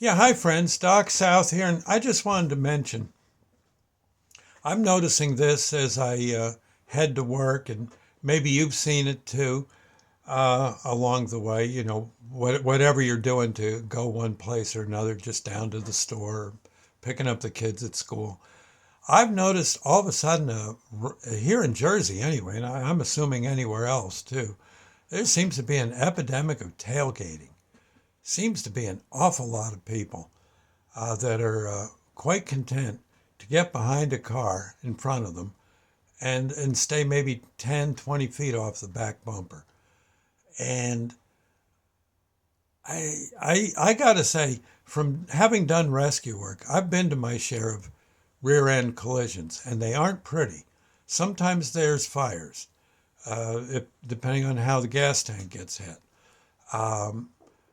Yeah, hi friends, Doc South here, and I just wanted to mention I'm noticing this as I head to work, and maybe you've seen it too along the way. Whatever you're doing to go one place or another, just down to the store, or picking up the kids at school. I've noticed all of a sudden here in Jersey anyway, and I'm assuming anywhere else too. There seems to be an epidemic of tailgating. Seems to be an awful lot of people that are quite content to get behind a car in front of them and stay maybe 10, 20 feet off the back bumper. And I got to say, from having done rescue work, I've been to my share of rear end collisions, and they aren't pretty. Sometimes there's fires, depending on how the gas tank gets hit. Um,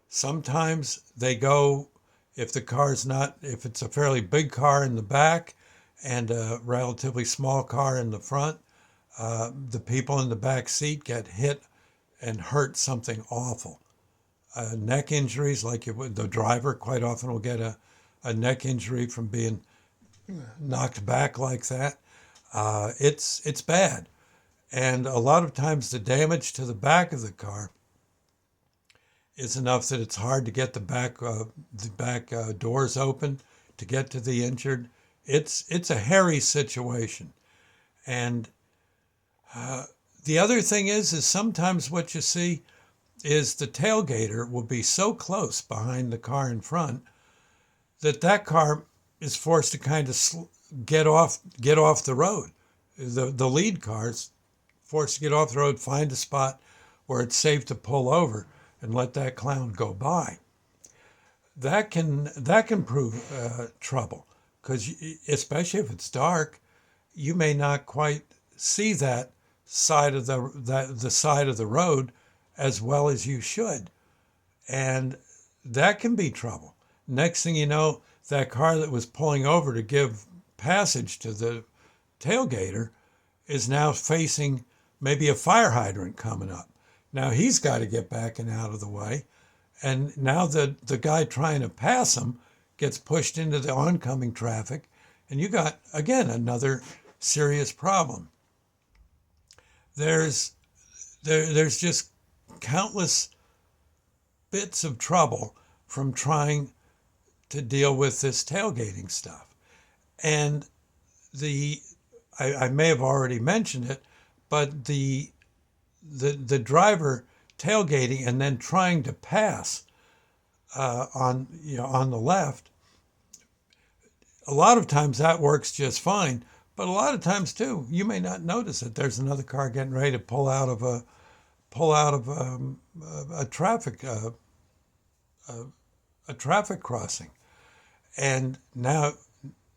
Sometimes they go, if it's a fairly big car in the back and a relatively small car in the front, the people in the back seat get hit and hurt something awful. Neck injuries, the driver quite often will get a neck injury from being knocked back like that. It's bad. And a lot of times the damage to the back of the car is enough that it's hard to get the back doors open to get to the injured. It's a hairy situation, and the other thing is sometimes what you see is the tailgater will be so close behind the car in front that car is forced to kind of get off the road. The lead car's forced to get off the road, find a spot where it's safe to pull over and let that clown go by. That can prove trouble because especially if it's dark, you may not quite see the side of the road as well as you should, and that can be trouble. Next thing you know, that car that was pulling over to give passage to the tailgater is now facing maybe a fire hydrant coming up. Now he's got to get back and out of the way. And now the guy trying to pass him gets pushed into the oncoming traffic. And you got, again, another serious problem. There's there's just countless bits of trouble from trying to deal with this tailgating stuff. And the I may have already mentioned it, but the driver tailgating and then trying to pass on the left, a lot of times that works just fine. But a lot of times too, you may not notice that there's another car getting ready to pull out of a traffic a traffic crossing, and now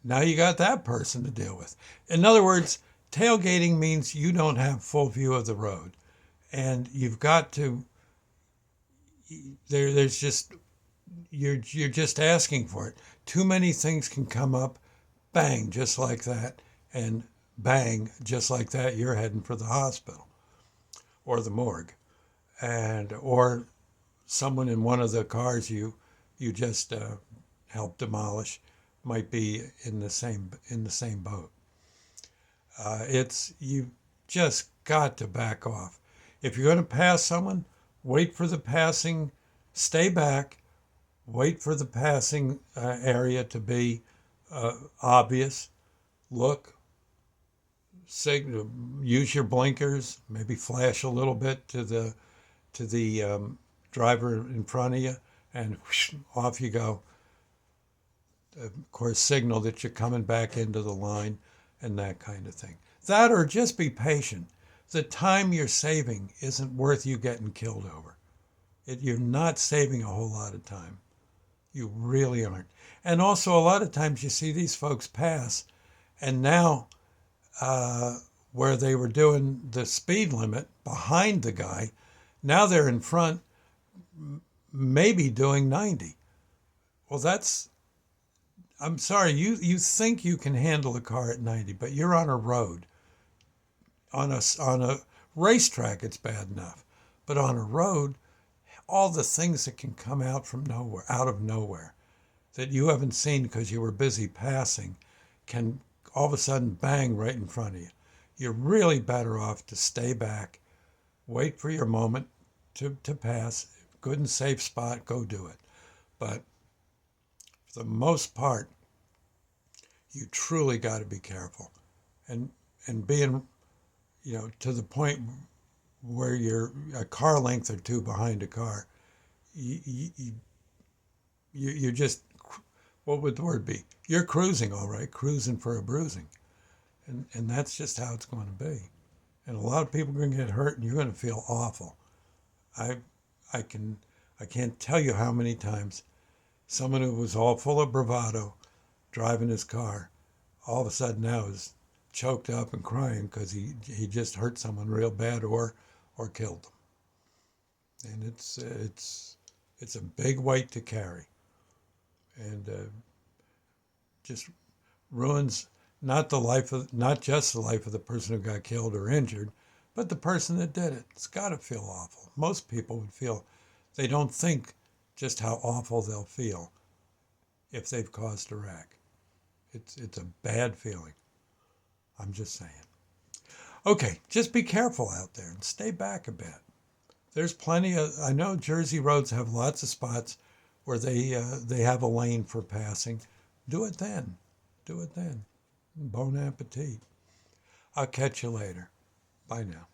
you got that person to deal with. In other words, tailgating means you don't have full view of the road, and you've got to there's just you're just asking for it. Too many things can come up, bang, just like that, and bang, just like that, you're heading for the hospital or the morgue, and or someone in one of the cars you just helped demolish might be in the same boat. It's you just got to back off. If you're going to pass someone, wait for the passing, stay back, wait for the passing area to be obvious. Look, signal, use your blinkers, maybe flash a little bit to the driver in front of you, and whoosh, off you go. Of course, signal that you're coming back into the line and that kind of thing. That or just be patient. The time you're saving isn't worth you getting killed over. You're not saving a whole lot of time. You really aren't. And also, a lot of times you see these folks pass, and now where they were doing the speed limit behind the guy, now they're in front, maybe doing 90. Well, I'm sorry, you think you can handle a car at 90, but you're on a road. On a racetrack, it's bad enough. But on a road, all the things that can come out from nowhere, out of nowhere. that you haven't seen because you were busy passing can all of a sudden bang right in front of you. You're really better off to stay back, wait for your moment to pass, good and safe spot, go do it. But for the most part, you truly got to be careful. And being, to the point where you're a car length or two behind a car, you, you, you're just, what would the word be? You're cruising, all right, cruising for a bruising. And that's just how it's going to be. And a lot of people are going to get hurt and you're going to feel awful. I, I can, I can't tell you how many times someone who was all full of bravado driving his car all of a sudden now is choked up and crying because he just hurt someone real bad or killed them. And it's a big weight to carry, and just ruins not just the life of the person who got killed or injured, but the person that did it. It's got to feel awful. Most people would feel, they don't think just how awful they'll feel if they've caused a wreck. It's a bad feeling. I'm just saying. Okay, just be careful out there and stay back a bit. There's plenty of. I know Jersey roads have lots of spots where they have a lane for passing. Do it then. Do it then. Bon appetit. I'll catch you later. Bye now.